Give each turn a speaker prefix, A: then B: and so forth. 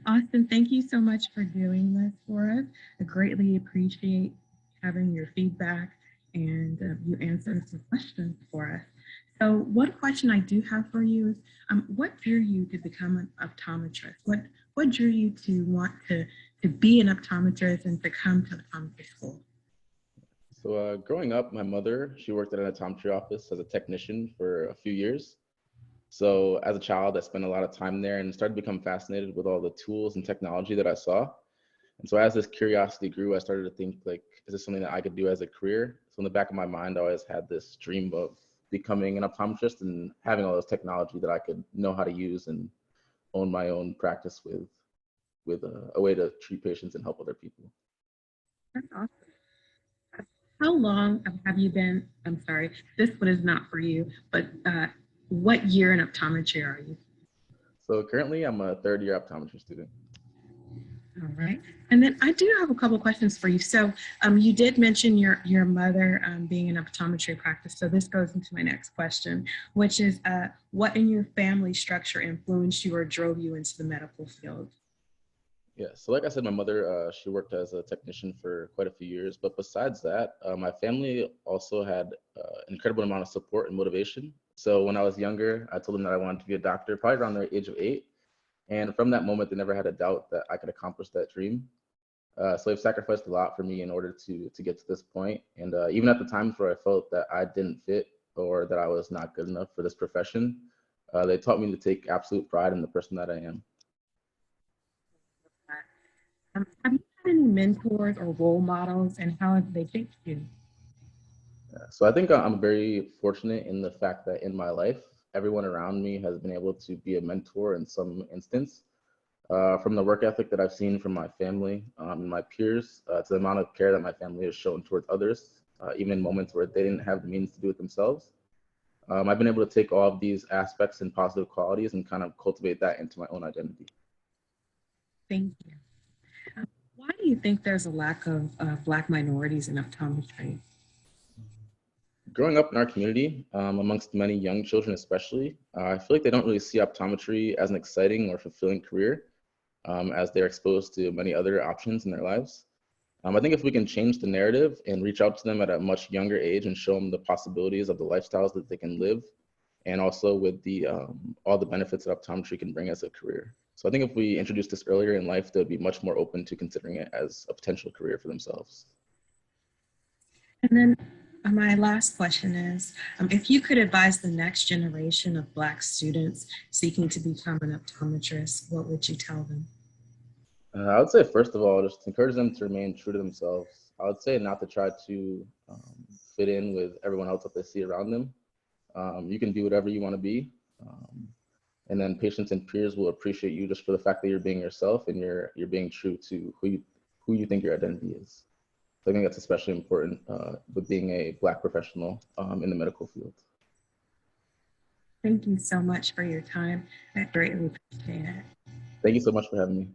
A: Austin, thank you so much for doing this for us. I greatly appreciate having your feedback and you answering some questions for us. So, one question I do have for you is, what drew you to become an optometrist? What drew you to want to be an optometrist and to come to optometry school?
B: So growing up, my mother, she worked at an optometry office as a technician for a few years. So as a child, I spent a lot of time there and started to become fascinated with all the tools and technology that I saw. And so as this curiosity grew, I started to think like, is this something that I could do as a career? So in the back of my mind, I always had this dream of becoming an optometrist and having all this technology that I could know how to use and own my own practice with a way to treat patients and help other people.
A: That's awesome. How long have you been? I'm sorry, this one is not for you, but what year in optometry are you?
B: So currently, I'm a third year optometry student.
A: All right. And then I do have a couple questions for you. So you did mention your mother being in optometry practice. So this goes into my next question, which is what in your family structure influenced you or drove you into the medical field?
B: Yeah, so like I said, my mother, she worked as a technician for quite a few years. But besides that, my family also had an incredible amount of support and motivation. So when I was younger, I told them that I wanted to be a doctor, probably around the age of 8. And from that moment, they never had a doubt that I could accomplish that dream. So they've sacrificed a lot for me in order to get to this point. And even at the times where I felt that I didn't fit or that I was not good enough for this profession, they taught me to take absolute pride in the person that I am.
A: Have you had any mentors or role models, and how have they shaped you?
B: So I think I'm very fortunate in the fact that in my life, everyone around me has been able to be a mentor in some instance. From the work ethic that I've seen from my family and my peers, to the amount of care that my family has shown towards others, even in moments where they didn't have the means to do it themselves. I've been able to take all of these aspects and positive qualities and kind of cultivate that into my own identity.
A: Thank you. Why do you think there's a lack of Black minorities in optometry?
B: Growing up in our community, amongst many young children especially, I feel like they don't really see optometry as an exciting or fulfilling career, as they're exposed to many other options in their lives. I think if we can change the narrative and reach out to them at a much younger age and show them the possibilities of the lifestyles that they can live, and also with the all the benefits that optometry can bring as a career. So I think if we introduce this earlier in life, they'll be much more open to considering it as a potential career for themselves.
A: And then my last question is, if you could advise the next generation of Black students seeking to become an optometrist, what would you tell them?
B: I would say, first of all, just encourage them to remain true to themselves. I would say not to try to fit in with everyone else that they see around them. You can be whatever you want to be. Um, and then patients and peers will appreciate you just for the fact that you're being yourself and you're being true to who you think your identity is. So I think that's especially important with being a Black professional in the medical field.
A: Thank you so much for your time. I greatly appreciate it.
B: Thank you so much for having me.